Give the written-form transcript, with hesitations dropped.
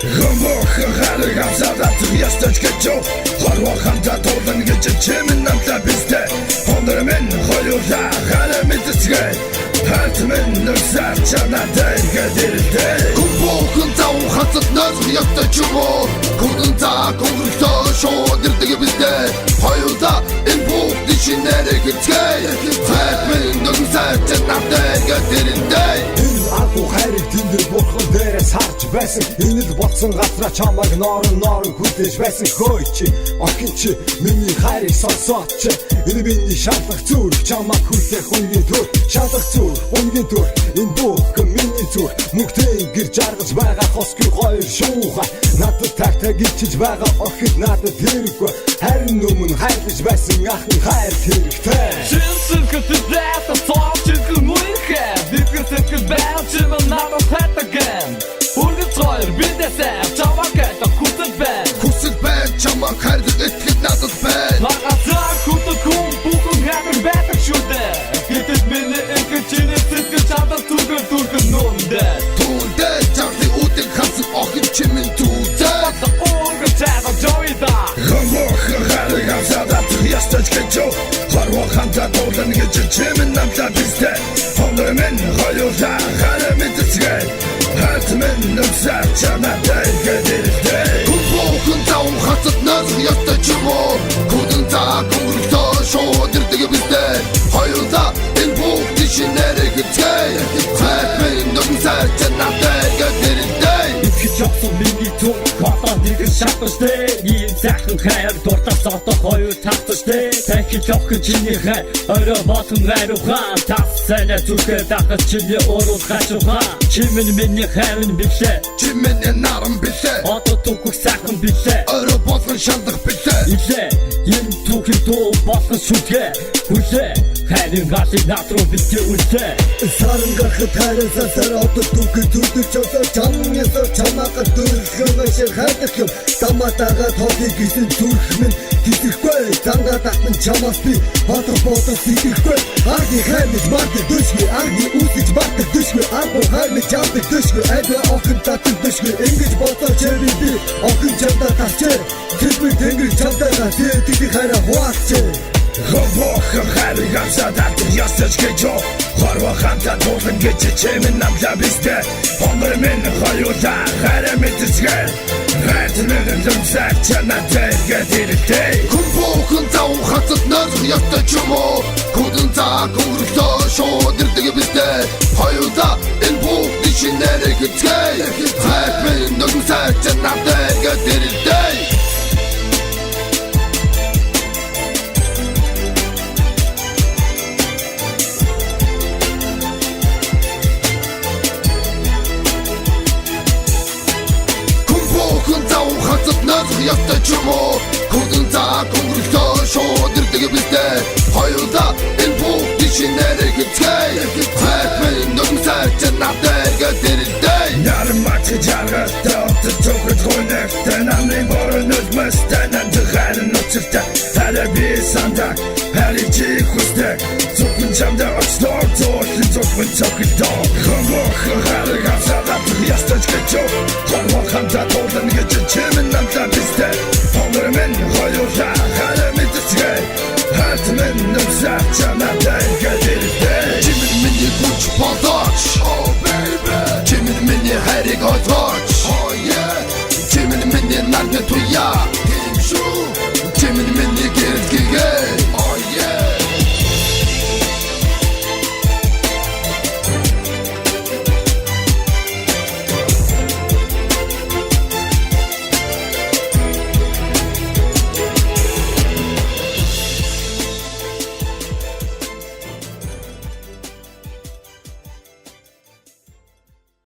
Хамохарыг авсадаад ястаж гэжо Харва хамта толдан гэж чимэн намта бистэ Хондор мен хоёулаа хараа мэдсгээ Хатмэн нэрсар чанаатай гэдэлтэй Гүбокон тав хацад нас ястаж чумо Гүдэн та гүрэлтөө шууд ирдэг бистэ Хоёулаа энэ бүх дишинэрэг гэцгээ Хатмэн нэрсар чанаатай гэдэлтэй Агуу хайрыг тэндэр бурхан дээрээс харж байсан Энэ л болсон газраа чамайг норон хүлээж байсан Хөөе чи, охин чи, миний хайрыг сонсоод чи Энэ миний шалах зүрх чамайг хүлээх үнгийн төр Шалах зүрх, үнгийн төр Энэ бүхэн миний зүрх Мөнхтэн гэр жаргаж байгаа хосгүй хоёр шууха Надад тагтаг ичиж байгаа охид надад хэрэггүй Харин өмнө хайрлаж байсан ахын хайр хэрэгтэй Шинсэлхэт дэсэ цоочилгэн мүйхэ Дипгэсэтгэл бэлчим надад хэтаген Үргэлж хоёр бидэсэ чамагэт хүсэл бэн Хүсэл бэн чамайг хайрлах итгэл надад бэн Магазаа хүсэл хүн бүхэн хэмэр байдаг шүү дээ Гэтэл миний инхэн чиний сэтгэл чадал түргэн нүндэ Түндэ чарли үдэг хасан охин чимэн түндэ Үргэлж чайгаа жойда Хамохарыг авсадаад ястаж гэжо Харва хамта толдан гэж чимэн намта бистэ Хондор мен хоёулаа хараа мэдсгээ Хатмэн нэрсар чанаатай гэдэлтэй Гүбокон тав хацад нас ястаж чумо Гүдэн та гүрэлтөө шууд ирдэг бистэ Хоёулаа энэ бүх дишинэрэг гэцгээ Хатмэн нэрсар чанаатай гэдэлтэй Итгэж явсан миний түр Хотоо нэгэн шаташтэй Ийм сайхан хайр дуртас одоо хоёр тавташтэй Тахиж явах чиний хайр Орой болон хайрухан Тас санаа зүрхээ дахас чиний уруул хашуухан Чимэн миний хайрын билээ Чимэн наран билээ Одоо түүхэг сайхан билээ Орой болгон шалдах билээ Илээ энэ түүхийн дуу болгон шүтгээ Хүлээ хайрын галыг над руу битгий үлдээ Саран гарахад хайрансаа сараад түүхий төрдөж чосоо чамнасаа чамаагаар дөрөлгөн ашиг хайдах юм Даматагаа тоодыг гисэн зүрх минь гисэхгүй Зангаа татан чамаас би бодох сэтгэхгүй Арги хайрнаж мардаг дөшгүй Арги үсэж мардаг дөшгүй Аргу хайрнаж чаддаг дөшгүй Айдва охин татан дөшгүй Ингэж бодоо чэри би охин чамдаа тасчээ Тэсмэр тэнгэр чамдаа тэтгэх хайраа хуваалчээ Хамохарыг авсадаад ястаж гэжо Харва хамта толдан гэж чимэн намта бистэ Хондор мен хоёулаа хараа мэдсгээ Хатмэн нэрсар чанаатай гэдэлтэй Гүбокон тав хацад нас ястаж чумо Гүдэн та гүрэлтөө шууд ирдэг бистэ Хоёулаа энэ бүх дишинэрэг гэцгээ Хатмэн нэрсар чанаатай гэдэлтэй Гүбокон тав хацад нас ястаж чумо Гүдэн та гүрэлтөө шууд ирдэг бистэ Хоёулаа энэ бүх дишинэрэг гэцгээ Хатмэн нэрсар чанаатай гэдэлтэй Нармач жаргал тохтож цогт хонэгтэн Амны борон үлмэстэн Антхайн нуцэлтэ Хараа би сандак Хараа чи хүсдэг Цогн чамда очтор Цоохин цогн цогтоо Хамохарыг авсадаад ястаж гэжо Харва хамта толдан гэж чимэн намта бистэ Хондор мен хоёулаа хараа мэдсгээ Хатмэн нэрсар чанаатай гэдэлтэй Чимэн миний хүч бодооч Oh baby Чимэн миний хайрыг ойлгооч Oh yeah Чимэн миний нарны туяа